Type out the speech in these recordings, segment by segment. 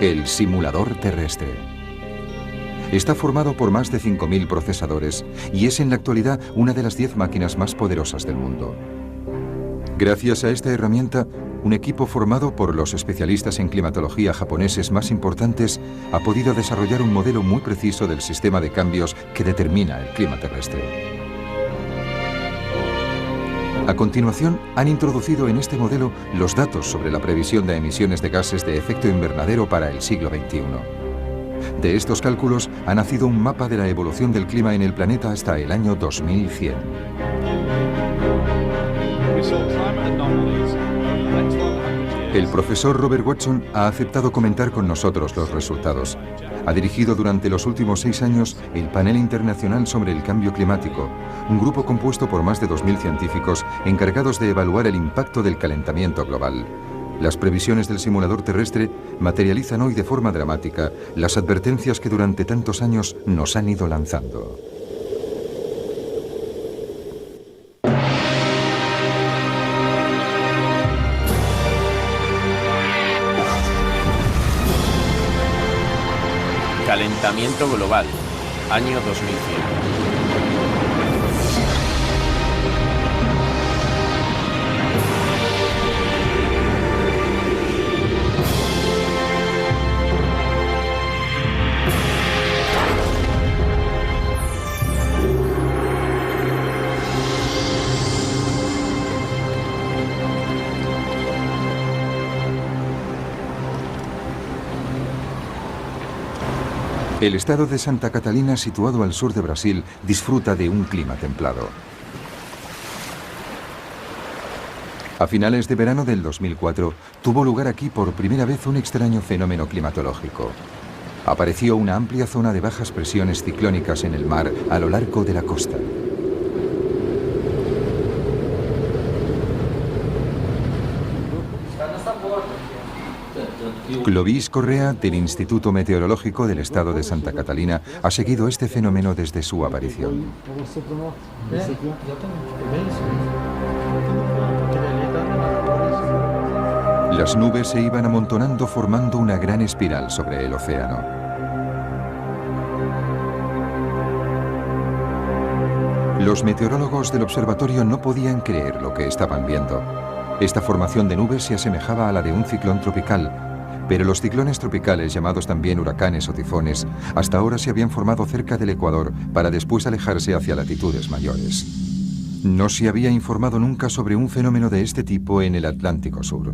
El simulador terrestre. Está formado por más de 5.000 procesadores y es en la actualidad una de las 10 máquinas más poderosas del mundo. Gracias a esta herramienta, un equipo formado por los especialistas en climatología japoneses más importantes ha podido desarrollar un modelo muy preciso del sistema de cambios que determina el clima terrestre. A continuación, han introducido en este modelo los datos sobre la previsión de emisiones de gases de efecto invernadero para el siglo XXI. De estos cálculos ha nacido un mapa de la evolución del clima en el planeta hasta el año 2100. El profesor Robert Watson ha aceptado comentar con nosotros los resultados. Ha dirigido durante los últimos 6 años el Panel Internacional sobre el Cambio Climático, un grupo compuesto por más de 2.000 científicos encargados de evaluar el impacto del calentamiento global. Las previsiones del simulador terrestre materializan hoy de forma dramática las advertencias que durante tantos años nos han ido lanzando. Calentamiento global, año 2100. El estado de Santa Catalina, situado al sur de Brasil, disfruta de un clima templado. A finales de verano del 2004, tuvo lugar aquí por primera vez un extraño fenómeno climatológico. Apareció una amplia zona de bajas presiones ciclónicas en el mar a lo largo de la costa. Clovis Correa, del Instituto Meteorológico del Estado de Santa Catalina, ha seguido este fenómeno desde su aparición. Las nubes se iban amontonando formando una gran espiral sobre el océano. Los meteorólogos del observatorio no podían creer lo que estaban viendo. Esta formación de nubes se asemejaba a la de un ciclón tropical, pero los ciclones tropicales, llamados también huracanes o tifones, hasta ahora se habían formado cerca del Ecuador para después alejarse hacia latitudes mayores. No se había informado nunca sobre un fenómeno de este tipo en el Atlántico Sur.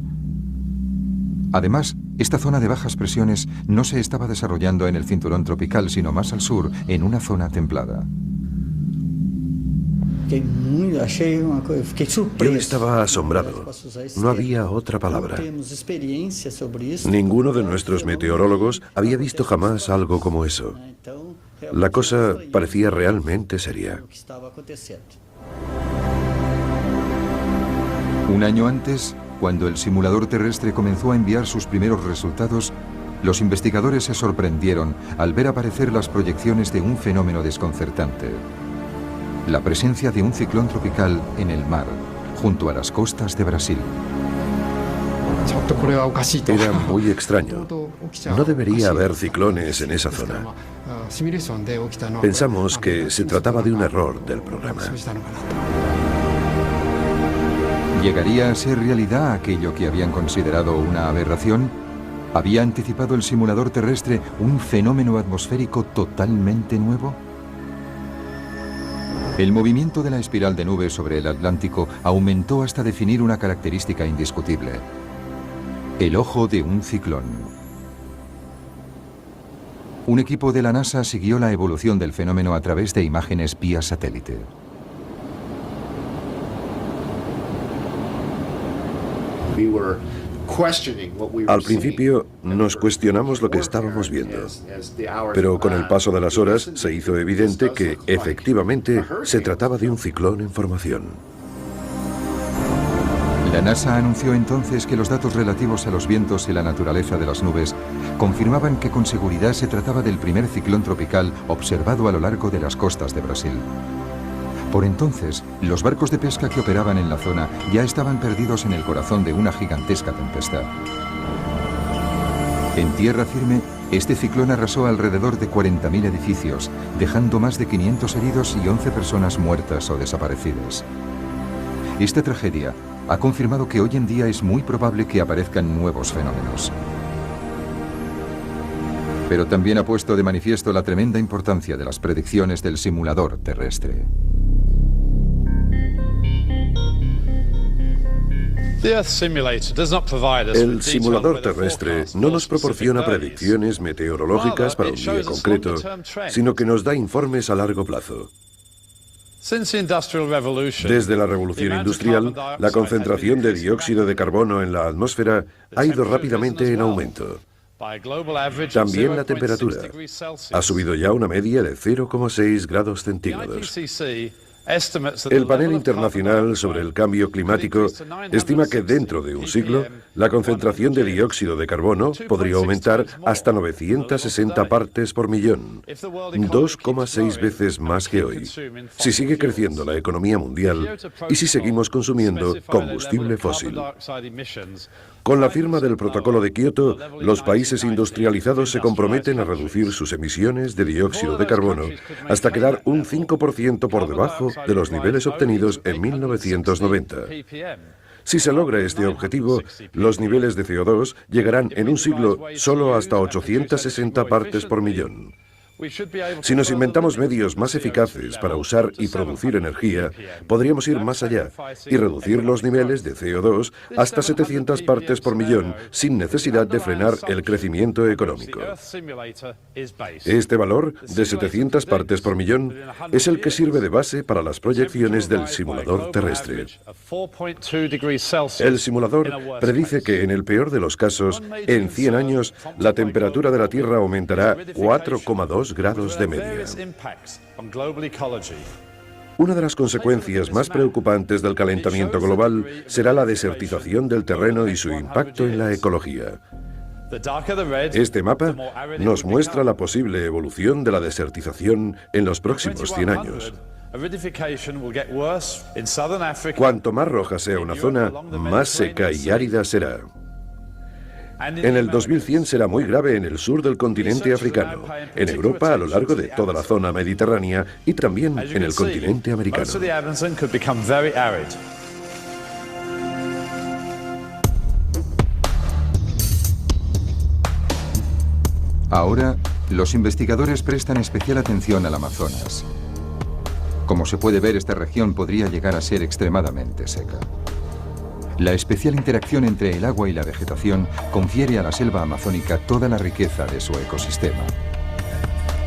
Además, esta zona de bajas presiones no se estaba desarrollando en el cinturón tropical, sino más al sur, en una zona templada. Yo estaba asombrado. No había otra palabra. Ninguno de nuestros meteorólogos había visto jamás algo como eso. La cosa parecía realmente seria. Un año antes, cuando el simulador terrestre comenzó a enviar sus primeros resultados, los investigadores se sorprendieron al ver aparecer las proyecciones de un fenómeno desconcertante: la presencia de un ciclón tropical en el mar, junto a las costas de Brasil. Era muy extraño. No debería haber ciclones en esa zona. Pensamos que se trataba de un error del programa. ¿Llegaría a ser realidad aquello que habían considerado una aberración? ¿Había anticipado el simulador terrestre un fenómeno atmosférico totalmente nuevo? El movimiento de la espiral de nubes sobre el Atlántico aumentó hasta definir una característica indiscutible: el ojo de un ciclón. Un equipo de la NASA siguió la evolución del fenómeno a través de imágenes vía satélite. Al principio nos cuestionamos lo que estábamos viendo, pero con el paso de las horas se hizo evidente que efectivamente se trataba de un ciclón en formación. La NASA anunció entonces que los datos relativos a los vientos y la naturaleza de las nubes confirmaban que con seguridad se trataba del primer ciclón tropical observado a lo largo de las costas de Brasil. Por entonces, los barcos de pesca que operaban en la zona ya estaban perdidos en el corazón de una gigantesca tempestad. En tierra firme, este ciclón arrasó alrededor de 40.000 edificios, dejando más de 500 heridos y 11 personas muertas o desaparecidas. Esta tragedia ha confirmado que hoy en día es muy probable que aparezcan nuevos fenómenos. Pero también ha puesto de manifiesto la tremenda importancia de las predicciones del simulador terrestre. El simulador terrestre no nos proporciona predicciones meteorológicas para un día concreto, sino que nos da informes a largo plazo. Desde la revolución industrial, la concentración de dióxido de carbono en la atmósfera ha ido rápidamente en aumento. También la temperatura ha subido ya una media de 0,6 grados centígrados. El panel internacional sobre el cambio climático estima que dentro de un siglo la concentración de dióxido de carbono podría aumentar hasta 960 partes por millón, 2,6 veces más que hoy, si sigue creciendo la economía mundial y si seguimos consumiendo combustible fósil. Con la firma del Protocolo de Kioto, los países industrializados se comprometen a reducir sus emisiones de dióxido de carbono hasta quedar un 5% por debajo de los niveles obtenidos en 1990. Si se logra este objetivo, los niveles de CO2 llegarán en un siglo solo hasta 860 partes por millón. Si nos inventamos medios más eficaces para usar y producir energía, podríamos ir más allá y reducir los niveles de CO2 hasta 700 partes por millón sin necesidad de frenar el crecimiento económico. Este valor de 700 partes por millón es el que sirve de base para las proyecciones del simulador terrestre. El simulador predice que en el peor de los casos, en 100 años, la temperatura de la Tierra aumentará 4,2 grados de media. Una de las consecuencias más preocupantes del calentamiento global será la desertización del terreno y su impacto en la ecología. Este mapa nos muestra la posible evolución de la desertización en los próximos 100 años. Cuanto más roja sea una zona, más seca y árida será. En el 2100 será muy grave en el sur del continente africano, en Europa a lo largo de toda la zona mediterránea y también en el continente americano. Ahora, los investigadores prestan especial atención al Amazonas. Como se puede ver, esta región podría llegar a ser extremadamente seca. La especial interacción entre el agua y la vegetación confiere a la selva amazónica toda la riqueza de su ecosistema.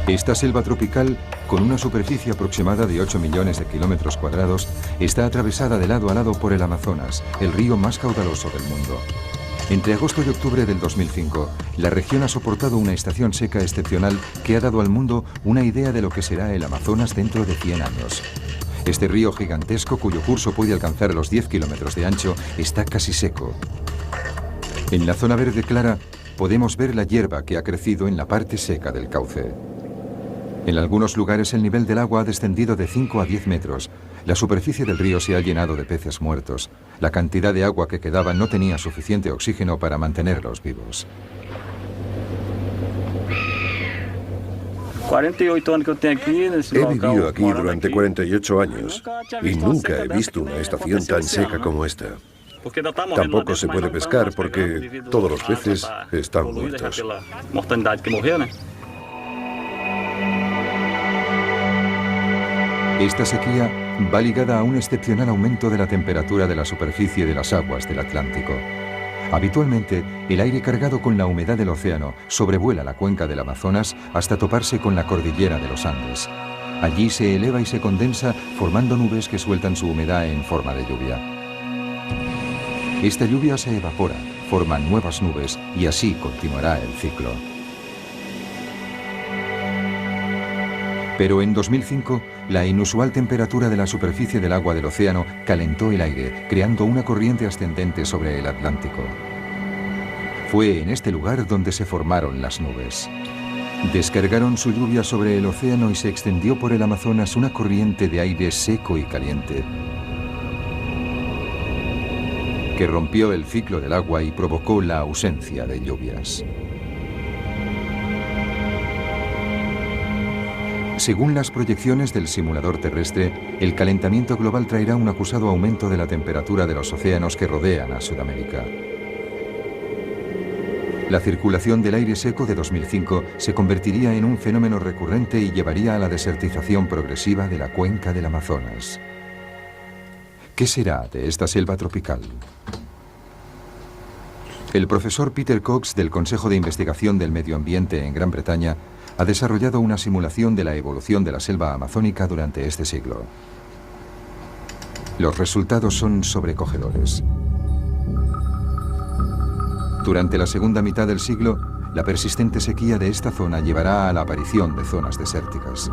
Esta selva tropical, con una superficie aproximada de 8 millones de kilómetros cuadrados, está atravesada de lado a lado por el Amazonas, el río más caudaloso del mundo. Entre agosto y octubre del 2005, la región ha soportado una estación seca excepcional que ha dado al mundo una idea de lo que será el Amazonas dentro de 100 años. Este río gigantesco, cuyo curso puede alcanzar los 10 kilómetros de ancho, está casi seco. En la zona verde clara podemos ver la hierba que ha crecido en la parte seca del cauce. En algunos lugares el nivel del agua ha descendido de 5 a 10 metros. La superficie del río se ha llenado de peces muertos. La cantidad de agua que quedaba no tenía suficiente oxígeno para mantenerlos vivos. He vivido aquí durante 48 años y nunca he visto una estación tan seca como esta. Tampoco se puede pescar porque todos los peces están muertos. Esta sequía va ligada a un excepcional aumento de la temperatura de la superficie de las aguas del Atlántico. Habitualmente, el aire cargado con la humedad del océano sobrevuela la cuenca del Amazonas hasta toparse con la cordillera de los Andes. Allí se eleva y se condensa, formando nubes que sueltan su humedad en forma de lluvia. Esta lluvia se evapora, forma nuevas nubes y así continuará el ciclo. Pero en 2005, la inusual temperatura de la superficie del agua del océano calentó el aire, creando una corriente ascendente sobre el Atlántico. Fue en este lugar donde se formaron las nubes. Descargaron su lluvia sobre el océano y se extendió por el Amazonas una corriente de aire seco y caliente, que rompió el ciclo del agua y provocó la ausencia de lluvias. Según las proyecciones del simulador terrestre, el calentamiento global traerá un acusado aumento de la temperatura de los océanos que rodean a Sudamérica. La circulación del aire seco de 2005 se convertiría en un fenómeno recurrente y llevaría a la desertización progresiva de la cuenca del Amazonas. ¿Qué será de esta selva tropical? El profesor Peter Cox del Consejo de Investigación del Medio Ambiente en Gran Bretaña ha desarrollado una simulación de la evolución de la selva amazónica durante este siglo. Los resultados son sobrecogedores. Durante la segunda mitad del siglo, la persistente sequía de esta zona llevará a la aparición de zonas desérticas.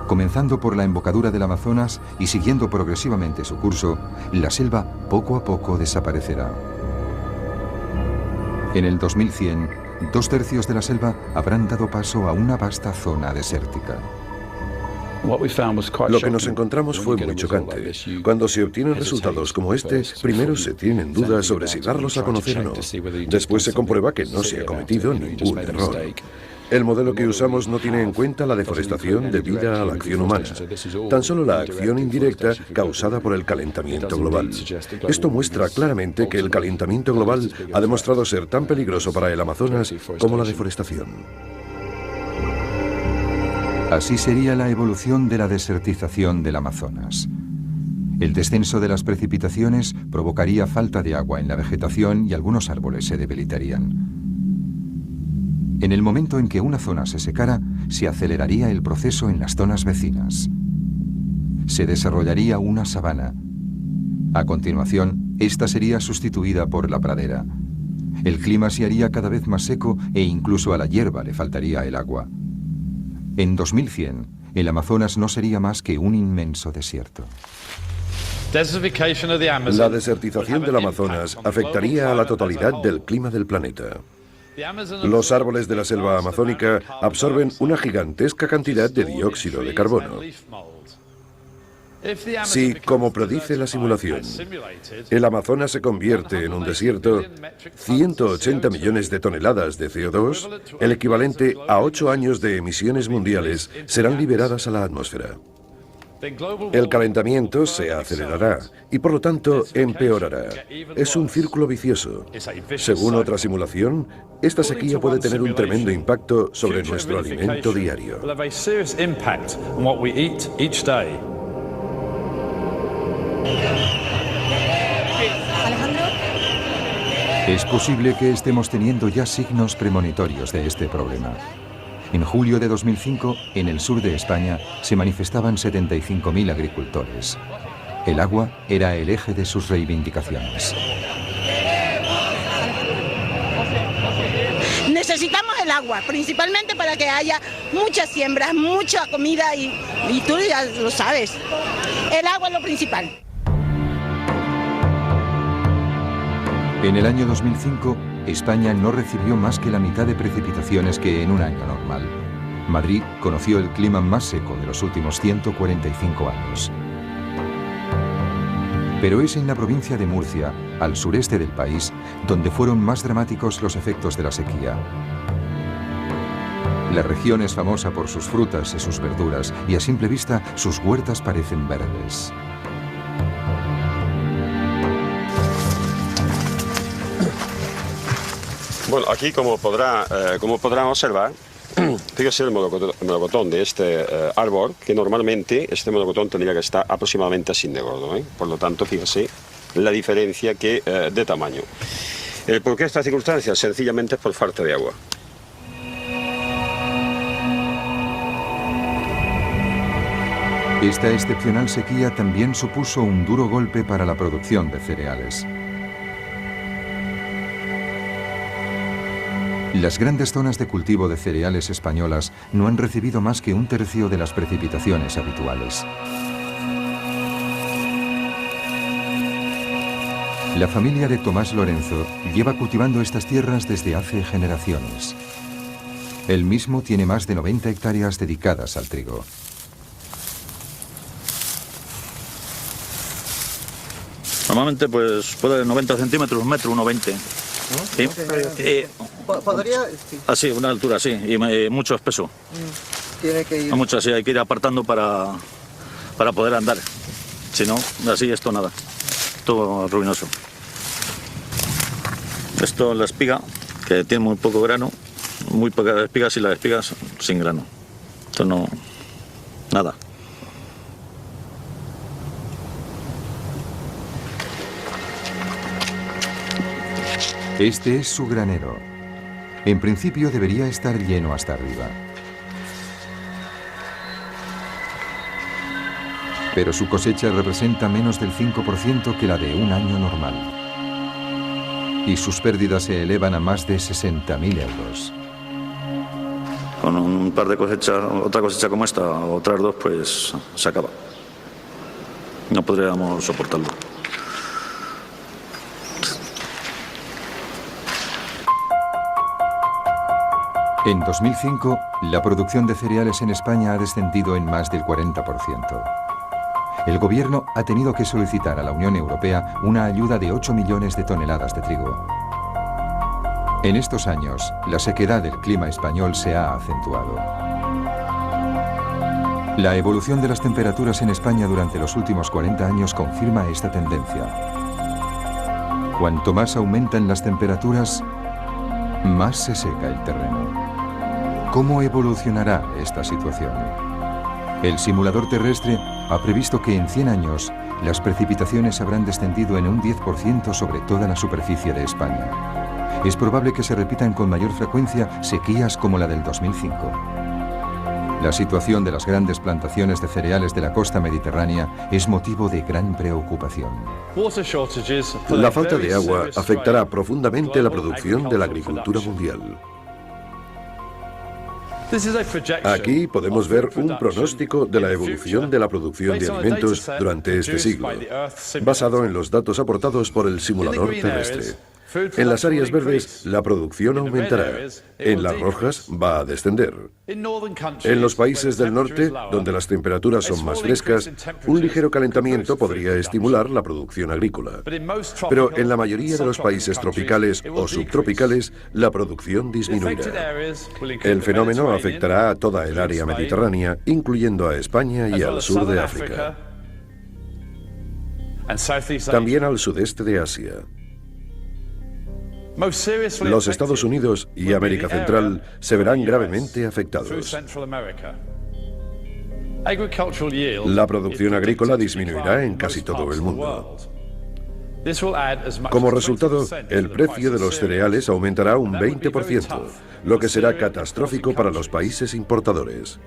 Comenzando por la embocadura del Amazonas y siguiendo progresivamente su curso, la selva poco a poco desaparecerá. En el 2100, 2/3 de la selva habrán dado paso a una vasta zona desértica. Lo que nos encontramos fue muy chocante. Cuando se obtienen resultados como este, primero se tienen dudas sobre si darlos a conocer o no. Después se comprueba que no se ha cometido ningún error. El modelo que usamos no tiene en cuenta la deforestación debida a la acción humana, tan solo la acción indirecta causada por el calentamiento global. Esto muestra claramente que el calentamiento global ha demostrado ser tan peligroso para el Amazonas como la deforestación. Así sería la evolución de la desertización del Amazonas. El descenso de las precipitaciones provocaría falta de agua en la vegetación y algunos árboles se debilitarían. En el momento en que una zona se secara, se aceleraría el proceso en las zonas vecinas. Se desarrollaría una sabana. A continuación, esta sería sustituida por la pradera. El clima se haría cada vez más seco e incluso a la hierba le faltaría el agua. En 2100, el Amazonas no sería más que un inmenso desierto. La desertización del Amazonas afectaría a la totalidad del clima del planeta. Los árboles de la selva amazónica absorben una gigantesca cantidad de dióxido de carbono. Si, como predice la simulación, el Amazonas se convierte en un desierto, 180 millones de toneladas de CO2, el equivalente a 8 años de emisiones mundiales, serán liberadas a la atmósfera. El calentamiento se acelerará y por lo tanto empeorará. Es un círculo vicioso. Según otra simulación, esta sequía puede tener un tremendo impacto sobre nuestro alimento diario. Es posible que estemos teniendo ya signos premonitorios de este problema. En julio de 2005, en el sur de España, se manifestaban 75.000 agricultores. El agua era el eje de sus reivindicaciones. Necesitamos el agua, principalmente para que haya muchas siembras, mucha comida y tú ya lo sabes. El agua es lo principal. En el año 2005, España no recibió más que la mitad de precipitaciones que en un año normal. Madrid conoció el clima más seco de los últimos 145 años. Pero es en la provincia de Murcia, al sureste del país, donde fueron más dramáticos los efectos de la sequía. La región es famosa por sus frutas y sus verduras, y a simple vista sus huertas parecen verdes. Bueno, aquí como podrán observar, fíjese el melocotón de este árbol, que normalmente este melocotón tendría que estar aproximadamente así de gordo, ¿eh? Por lo tanto, fíjese la diferencia de tamaño. ¿Por qué esta circunstancia? Sencillamente es por falta de agua. Esta excepcional sequía también supuso un duro golpe para la producción de cereales. Las grandes zonas de cultivo de cereales españolas no han recibido más que 1/3 de las precipitaciones habituales. La familia de Tomás Lorenzo lleva cultivando estas tierras desde hace generaciones. Él mismo tiene más de 90 hectáreas dedicadas al trigo. Normalmente pues puede 90 centímetros, 1,20 m. ¿Sí? ¿Podría? Sí. Así, una altura, sí, y mucho espeso. tiene que ir... Hay muchas, sí, hay que ir apartando para poder andar. Si no, así esto nada. Todo ruinoso. Esto es la espiga, que tiene muy poco grano, muy pocas espigas y las espigas sin grano. Esto no... nada. Este es su granero. En principio debería estar lleno hasta arriba. Pero su cosecha representa menos del 5% que la de un año normal. Y sus pérdidas se elevan a más de 60.000 euros. Con un par de cosechas, otra cosecha como esta, otras dos, pues se acaba. No podríamos soportarlo. En 2005, la producción de cereales en España ha descendido en más del 40%. El gobierno ha tenido que solicitar a la Unión Europea una ayuda de 8 millones de toneladas de trigo. En estos años, la sequedad del clima español se ha acentuado. La evolución de las temperaturas en España durante los últimos 40 años confirma esta tendencia. Cuanto más aumentan las temperaturas, más se seca el terreno. ¿Cómo evolucionará esta situación? El simulador terrestre ha previsto que en 100 años las precipitaciones habrán descendido en un 10% sobre toda la superficie de España. Es probable que se repitan con mayor frecuencia sequías como la del 2005. La situación de las grandes plantaciones de cereales de la costa mediterránea es motivo de gran preocupación. La falta de agua afectará profundamente la producción de la agricultura mundial. Aquí podemos ver un pronóstico de la evolución de la producción de alimentos durante este siglo, basado en los datos aportados por el simulador terrestre. En las áreas verdes, la producción aumentará. En las rojas, va a descender. En los países del norte, donde las temperaturas son más frescas, un ligero calentamiento podría estimular la producción agrícola. Pero en la mayoría de los países tropicales o subtropicales, la producción disminuirá. El fenómeno afectará a toda el área mediterránea, incluyendo a España y al sur de África. También al sudeste de Asia. Los Estados Unidos y América Central se verán gravemente afectados. La producción agrícola disminuirá en casi todo el mundo. Como resultado, el precio de los cereales aumentará un 20%, lo que será catastrófico para los países importadores.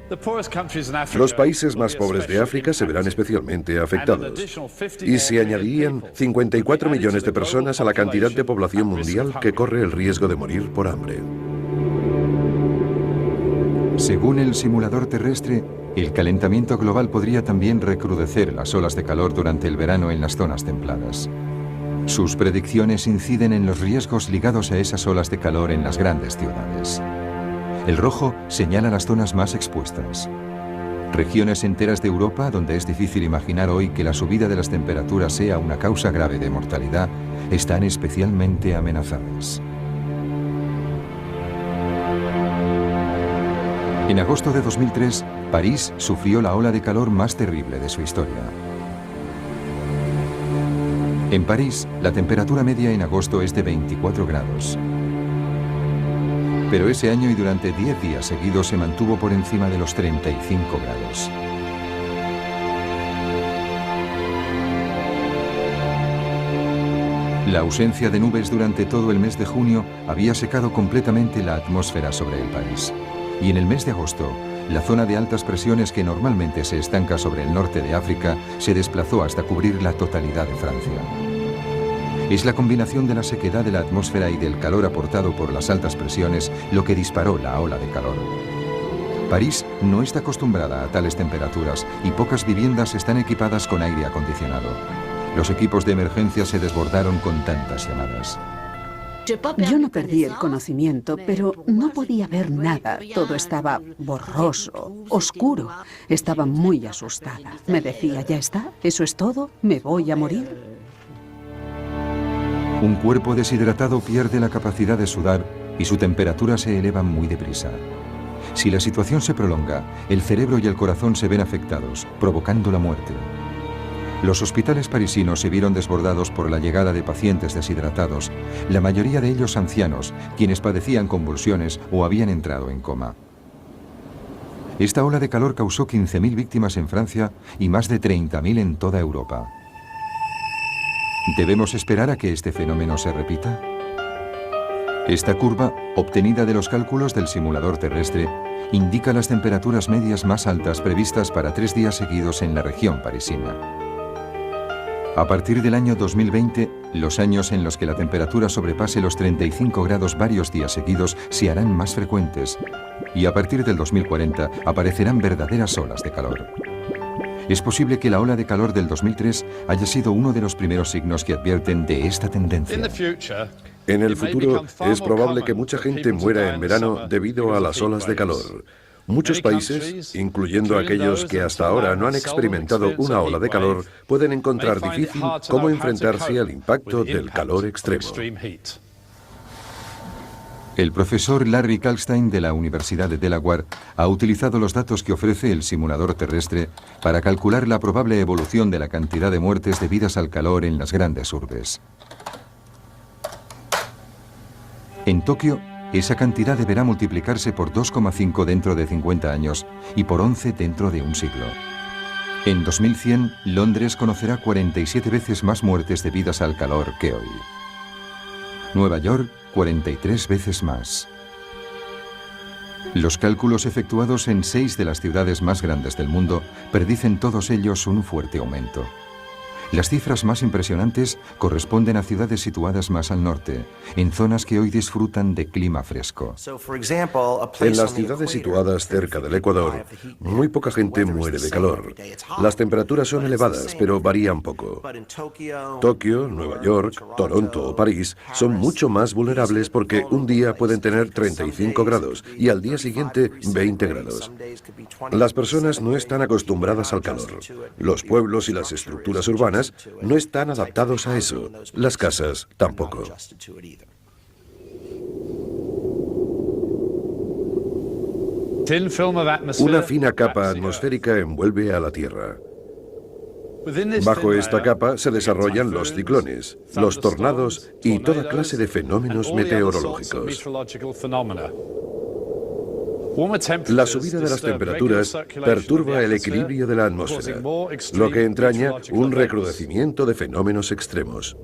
Los países más pobres de África se verán especialmente afectados. Y se añadirían 54 millones de personas a la cantidad de población mundial que corre el riesgo de morir por hambre. Según el simulador terrestre, el calentamiento global podría también recrudecer las olas de calor durante el verano en las zonas templadas. Sus predicciones inciden en los riesgos ligados a esas olas de calor en las grandes ciudades. El rojo señala las zonas más expuestas. Regiones enteras de Europa donde es difícil imaginar hoy que la subida de las temperaturas sea una causa grave de mortalidad, están especialmente amenazadas. En agosto de 2003, París sufrió la ola de calor más terrible de su historia. En París, la temperatura media en agosto es de 24 grados. Pero ese año y durante 10 días seguidos se mantuvo por encima de los 35 grados. La ausencia de nubes durante todo el mes de junio había secado completamente la atmósfera sobre el país. Y en el mes de agosto, la zona de altas presiones que normalmente se estanca sobre el norte de África se desplazó hasta cubrir la totalidad de Francia. Es la combinación de la sequedad de la atmósfera y del calor aportado por las altas presiones lo que disparó la ola de calor. París no está acostumbrada a tales temperaturas y pocas viviendas están equipadas con aire acondicionado. Los equipos de emergencia se desbordaron con tantas llamadas. Yo no perdí el conocimiento, pero no podía ver nada. Todo estaba borroso, oscuro. Estaba muy asustada. Me decía, ¿ya está? ¿Eso es todo? ¿Me voy a morir? Un cuerpo deshidratado pierde la capacidad de sudar y su temperatura se eleva muy deprisa. Si la situación se prolonga, el cerebro y el corazón se ven afectados, provocando la muerte. Los hospitales parisinos se vieron desbordados por la llegada de pacientes deshidratados, la mayoría de ellos ancianos, quienes padecían convulsiones o habían entrado en coma. Esta ola de calor causó 15.000 víctimas en Francia y más de 30.000 en toda Europa. ¿Debemos esperar a que este fenómeno se repita? Esta curva, obtenida de los cálculos del simulador terrestre, indica las temperaturas medias más altas previstas para 3 días seguidos en la región parisina. A partir del año 2020, los años en los que la temperatura sobrepase los 35 grados varios días seguidos se harán más frecuentes, y a partir del 2040 aparecerán verdaderas olas de calor. Es posible que la ola de calor del 2003 haya sido uno de los primeros signos que advierten de esta tendencia. En el futuro, es probable que mucha gente muera en verano debido a las olas de calor. Muchos países, incluyendo aquellos que hasta ahora no han experimentado una ola de calor, pueden encontrar difícil cómo enfrentarse al impacto del calor extremo. El profesor Larry Kalkstein de la Universidad de Delaware ha utilizado los datos que ofrece el simulador terrestre para calcular la probable evolución de la cantidad de muertes debidas al calor en las grandes urbes. En Tokio, esa cantidad deberá multiplicarse por 2,5 dentro de 50 años y por 11 dentro de un siglo. En 2100, Londres conocerá 47 veces más muertes debidas al calor que hoy. Nueva York, 43 veces más. Los cálculos efectuados en 6 de las ciudades más grandes del mundo predicen todos ellos un fuerte aumento. Las cifras más impresionantes corresponden a ciudades situadas más al norte, en zonas que hoy disfrutan de clima fresco. En las ciudades situadas cerca del Ecuador, muy poca gente muere de calor. Las temperaturas son elevadas, pero varían poco. Tokio, Nueva York, Toronto o París son mucho más vulnerables porque un día pueden tener 35 grados y al día siguiente 20 grados. Las personas no están acostumbradas al calor. Los pueblos y las estructuras urbanas no están adaptados a eso. Las casas tampoco. Una fina capa atmosférica envuelve a la Tierra. Bajo esta capa se desarrollan los ciclones, los tornados y toda clase de fenómenos meteorológicos. La subida de las temperaturas perturba el equilibrio de la atmósfera, lo que entraña un recrudecimiento de fenómenos extremos.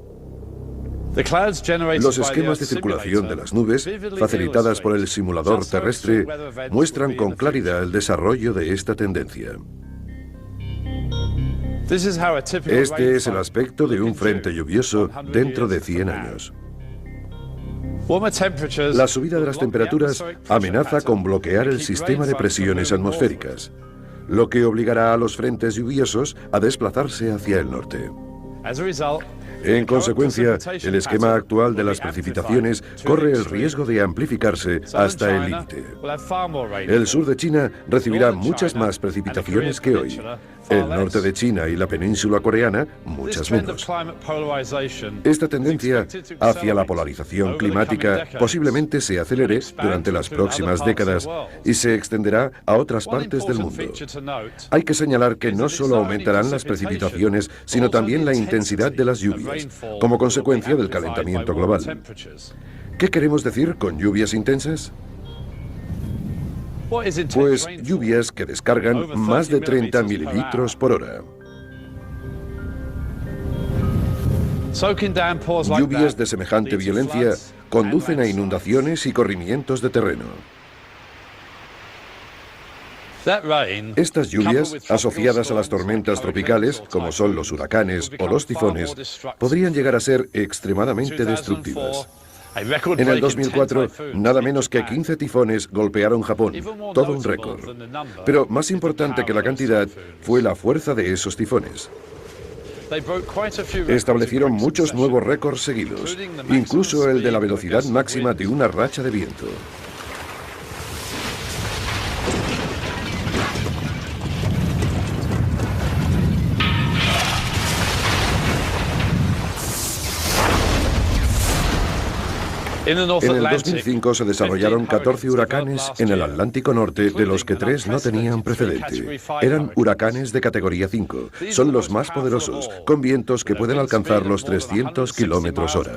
Los esquemas de circulación de las nubes, facilitadas por el simulador terrestre, muestran con claridad el desarrollo de esta tendencia. Este es el aspecto de un frente lluvioso dentro de 100 años. La subida de las temperaturas amenaza con bloquear el sistema de presiones atmosféricas, lo que obligará a los frentes lluviosos a desplazarse hacia el norte. En consecuencia, el esquema actual de las precipitaciones corre el riesgo de amplificarse hasta el límite. El sur de China recibirá muchas más precipitaciones que hoy. El norte de China y la península coreana, muchas menos. Esta tendencia hacia la polarización climática posiblemente se acelere durante las próximas décadas y se extenderá a otras partes del mundo. Hay que señalar que no solo aumentarán las precipitaciones, sino también la intensidad de las lluvias, como consecuencia del calentamiento global. ¿Qué queremos decir con lluvias intensas? Pues lluvias que descargan más de 30 mililitros por hora. Lluvias de semejante violencia conducen a inundaciones y corrimientos de terreno. Estas lluvias, asociadas a las tormentas tropicales, como son los huracanes o los tifones, podrían llegar a ser extremadamente destructivas. En el 2004, nada menos que 15 tifones golpearon Japón, todo un récord. Pero más importante que la cantidad fue la fuerza de esos tifones. Establecieron muchos nuevos récords seguidos, incluso el de la velocidad máxima de una racha de viento. En el 2005 se desarrollaron 14 huracanes en el Atlántico Norte, de los que 3 no tenían precedente. Eran huracanes de categoría 5. Son los más poderosos, con vientos que pueden alcanzar los 300 km/h.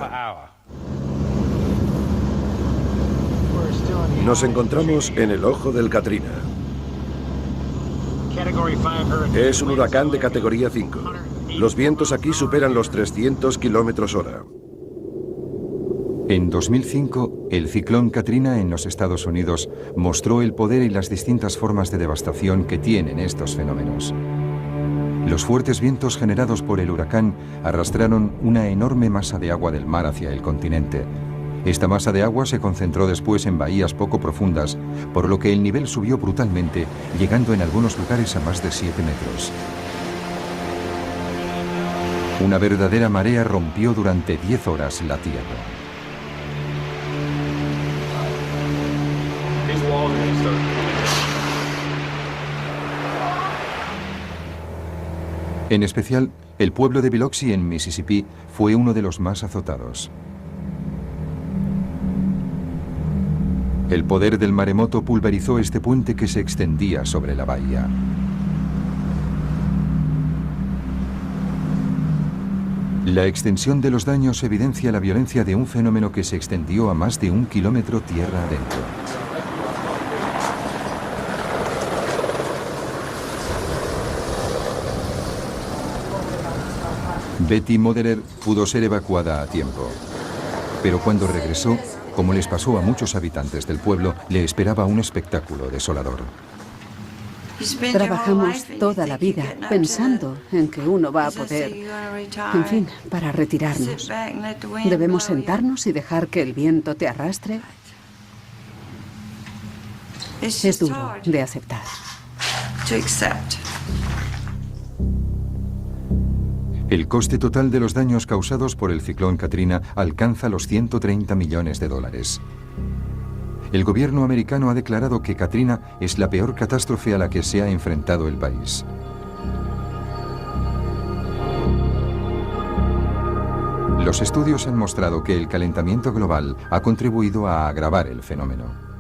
Nos encontramos en el ojo del Katrina. Es un huracán de categoría 5. Los vientos aquí superan los 300 km/h. En 2005, el ciclón Katrina en los Estados Unidos mostró el poder y las distintas formas de devastación que tienen estos fenómenos. Los fuertes vientos generados por el huracán arrastraron una enorme masa de agua del mar hacia el continente. Esta masa de agua se concentró después en bahías poco profundas, por lo que el nivel subió brutalmente, llegando en algunos lugares a más de 7 metros. Una verdadera marea rompió durante 10 horas la tierra. En especial, el pueblo de Biloxi en Mississippi fue uno de los más azotados. El poder del maremoto pulverizó este puente que se extendía sobre la bahía. La extensión de los daños evidencia la violencia de un fenómeno que se extendió a más de 1 kilómetro tierra adentro. Betty Moderer pudo ser evacuada a tiempo, pero cuando regresó, como les pasó a muchos habitantes del pueblo, le esperaba un espectáculo desolador. Trabajamos toda la vida pensando en que uno va a poder, en fin, para retirarnos. ¿Debemos sentarnos y dejar que el viento te arrastre? Es duro de aceptar. El coste total de los daños causados por el ciclón Katrina alcanza los 130 millones de dólares. El gobierno americano ha declarado que Katrina es la peor catástrofe a la que se ha enfrentado el país. Los estudios han mostrado que el calentamiento global ha contribuido a agravar el fenómeno.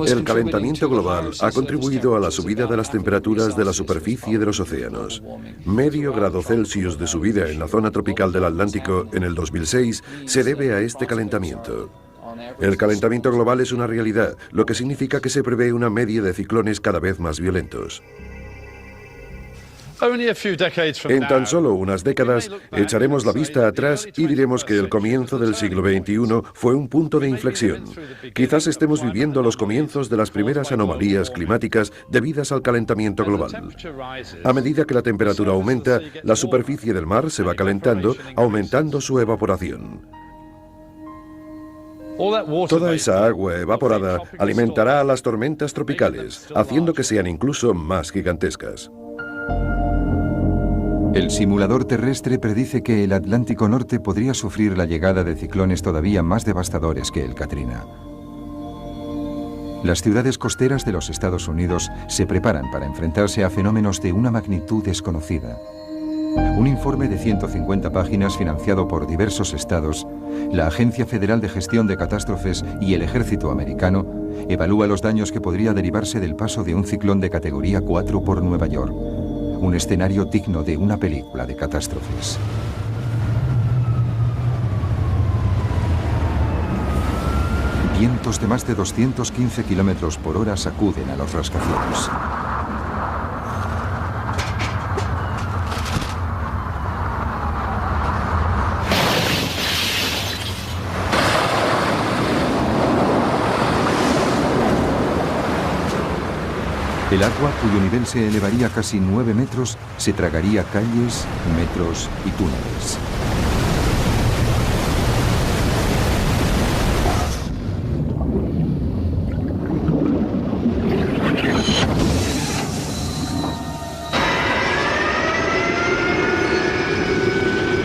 El calentamiento global ha contribuido a la subida de las temperaturas de la superficie de los océanos. Medio grado Celsius de subida en la zona tropical del Atlántico en el 2006 se debe a este calentamiento. El calentamiento global es una realidad, lo que significa que se prevé una media de ciclones cada vez más violentos. En tan solo unas décadas echaremos la vista atrás y diremos que el comienzo del siglo XXI fue un punto de inflexión. Quizás estemos viviendo los comienzos de las primeras anomalías climáticas debidas al calentamiento global. A medida que la temperatura aumenta, la superficie del mar se va calentando, aumentando su evaporación. Toda esa agua evaporada alimentará a las tormentas tropicales, haciendo que sean incluso más gigantescas. El simulador terrestre predice que el Atlántico Norte podría sufrir la llegada de ciclones todavía más devastadores que el Katrina. Las ciudades costeras de los Estados Unidos se preparan para enfrentarse a fenómenos de una magnitud desconocida. Un informe de 150 páginas financiado por diversos estados, la Agencia Federal de Gestión de Catástrofes y el Ejército Americano evalúa los daños que podría derivarse del paso de un ciclón de categoría 4 por Nueva York. Un escenario digno de una película de catástrofes. Vientos de más de 215 kilómetros por hora sacuden a los rascacielos. El agua, cuyo nivel se elevaría casi 9 metros, se tragaría calles, metros y túneles.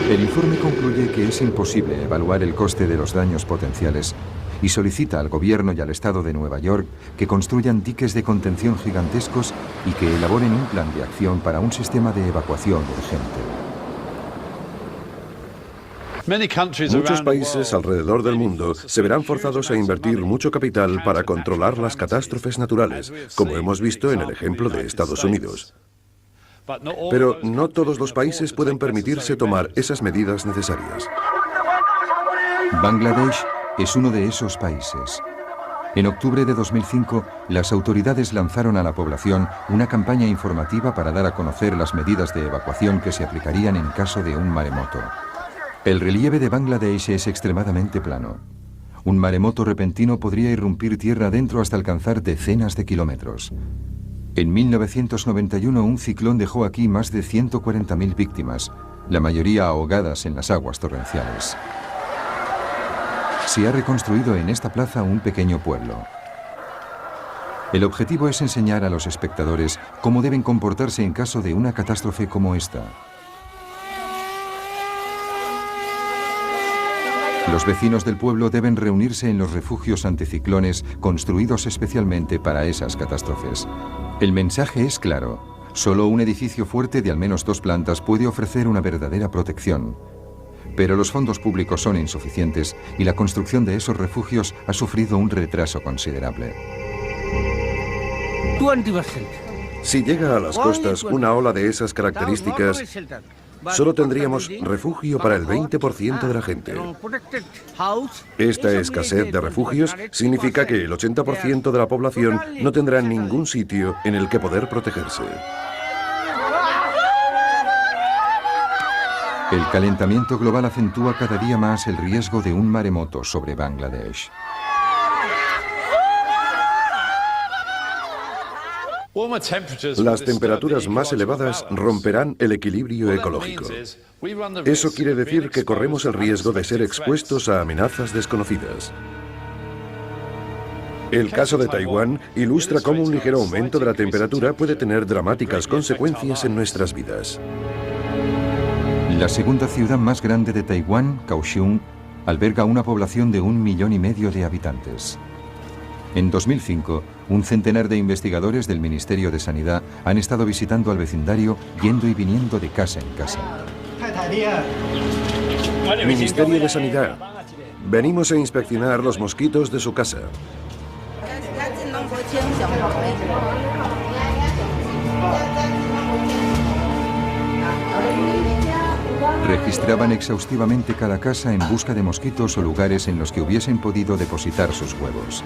El informe concluye que es imposible evaluar el coste de los daños potenciales y solicita al gobierno y al estado de Nueva York que construyan diques de contención gigantescos y que elaboren un plan de acción para un sistema de evacuación urgente. Muchos países alrededor del mundo se verán forzados a invertir mucho capital para controlar las catástrofes naturales, como hemos visto en el ejemplo de Estados Unidos. Pero no todos los países pueden permitirse tomar esas medidas necesarias. Bangladesh es uno de esos países. En octubre de 2005, las autoridades lanzaron a la población una campaña informativa para dar a conocer las medidas de evacuación que se aplicarían en caso de un maremoto. El relieve de Bangladesh es extremadamente plano. Un maremoto repentino podría irrumpir tierra adentro hasta alcanzar decenas de kilómetros. En 1991, un ciclón dejó aquí más de 140.000 víctimas, la mayoría ahogadas en las aguas torrenciales. Se ha reconstruido en esta plaza un pequeño pueblo. El objetivo es enseñar a los espectadores cómo deben comportarse en caso de una catástrofe como esta. Los vecinos del pueblo deben reunirse en los refugios anticiclones construidos especialmente para esas catástrofes. El mensaje es claro: solo un edificio fuerte de al menos 2 plantas puede ofrecer una verdadera protección. Pero los fondos públicos son insuficientes y la construcción de esos refugios ha sufrido un retraso considerable. 20%. Si llega a las costas una ola de esas características, solo tendríamos refugio para el 20% de la gente. Esta escasez de refugios significa que el 80% de la población no tendrá ningún sitio en el que poder protegerse. El calentamiento global acentúa cada día más el riesgo de un maremoto sobre Bangladesh. Las temperaturas más elevadas romperán el equilibrio ecológico. Eso quiere decir que corremos el riesgo de ser expuestos a amenazas desconocidas. El caso de Taiwán ilustra cómo un ligero aumento de la temperatura puede tener dramáticas consecuencias en nuestras vidas. La segunda ciudad más grande de Taiwán, Kaohsiung, alberga una población de 1,5 millones de habitantes. En 2005, un centenar de investigadores del Ministerio de Sanidad han estado visitando al vecindario, yendo y viniendo de casa en casa. Ministerio de Sanidad, venimos a inspeccionar los mosquitos de su casa. Registraban exhaustivamente cada casa en busca de mosquitos o lugares en los que hubiesen podido depositar sus huevos.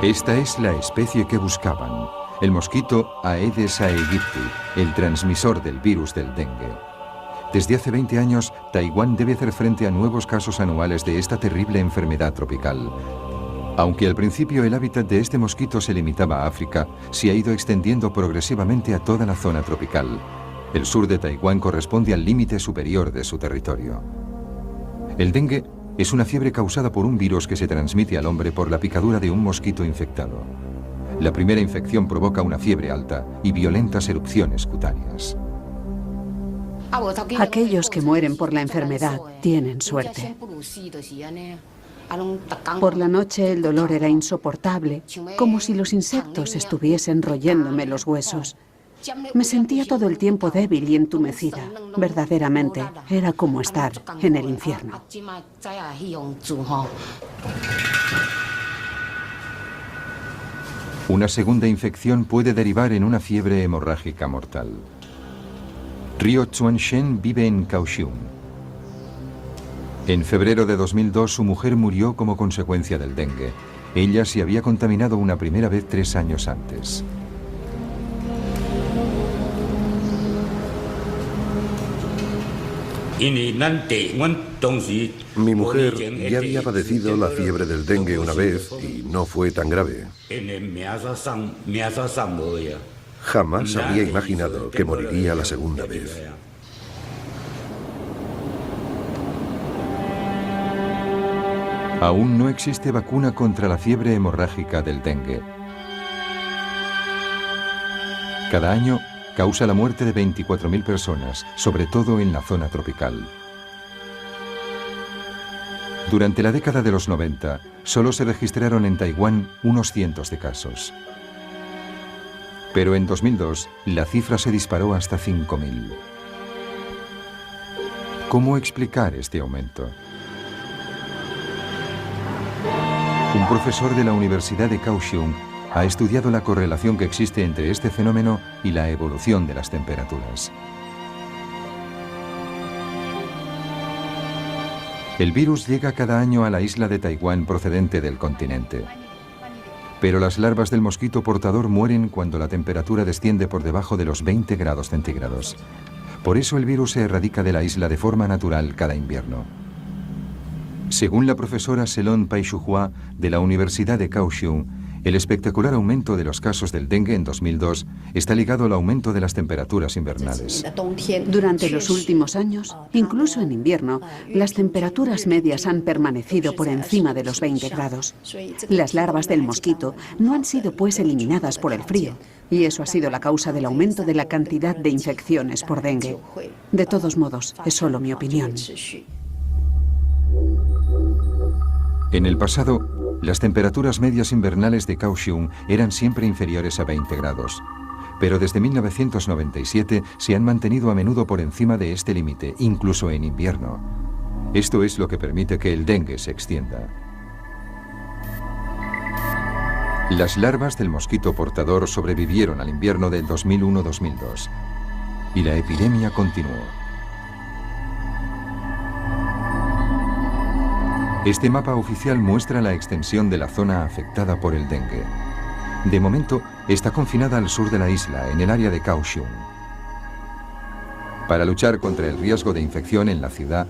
Esta es la especie que buscaban, el mosquito Aedes aegypti, el transmisor del virus del dengue. Desde hace 20 años, Taiwán debe hacer frente a nuevos casos anuales de esta terrible enfermedad tropical. Aunque al principio el hábitat de este mosquito se limitaba a África, se ha ido extendiendo progresivamente a toda la zona tropical. El sur de Taiwán corresponde al límite superior de su territorio. El dengue es una fiebre causada por un virus que se transmite al hombre por la picadura de un mosquito infectado. La primera infección provoca una fiebre alta y violentas erupciones cutáneas. Aquellos que mueren por la enfermedad tienen suerte. Por la noche el dolor era insoportable, como si los insectos estuviesen royéndome los huesos. Me sentía todo el tiempo débil y entumecida. Verdaderamente, era como estar en el infierno. Una segunda infección puede derivar en una fiebre hemorrágica mortal. Rio Chuan-shen vive en Kaohsiung. En febrero de 2002 su mujer murió como consecuencia del dengue. Ella se había contaminado una primera vez 3 años antes. Mi mujer ya había padecido la fiebre del dengue una vez y no fue tan grave. Jamás habría imaginado que moriría la segunda vez. Aún no existe vacuna contra la fiebre hemorrágica del dengue. Cada año causa la muerte de 24.000 personas, sobre todo en la zona tropical. Durante la década de los 90, solo se registraron en Taiwán unos cientos de casos. Pero en 2002, la cifra se disparó hasta 5.000. ¿Cómo explicar este aumento? Un profesor de la Universidad de Kaohsiung ha estudiado la correlación que existe entre este fenómeno y la evolución de las temperaturas. El virus llega cada año a la isla de Taiwán procedente del continente. Pero las larvas del mosquito portador mueren cuando la temperatura desciende por debajo de los 20 grados centígrados. Por eso el virus se erradica de la isla de forma natural cada invierno. Según la profesora Selon Pai-Shuhua de la Universidad de Kaohsiung, el espectacular aumento de los casos del dengue en 2002 está ligado al aumento de las temperaturas invernales. Durante los últimos años, incluso en invierno, las temperaturas medias han permanecido por encima de los 20 grados. Las larvas del mosquito no han sido pues eliminadas por el frío, y eso ha sido la causa del aumento de la cantidad de infecciones por dengue. De todos modos, es solo mi opinión. En el pasado, las temperaturas medias invernales de Kaohsiung eran siempre inferiores a 20 grados. Pero desde 1997 se han mantenido a menudo por encima de este límite, incluso en invierno. Esto es lo que permite que el dengue se extienda. Las larvas del mosquito portador sobrevivieron al invierno del 2001-2002 y la epidemia continuó. Este mapa oficial muestra la extensión de la zona afectada por el dengue. De momento, está confinada al sur de la isla, en el área de Kaohsiung. Para luchar contra el riesgo de infección en la ciudad,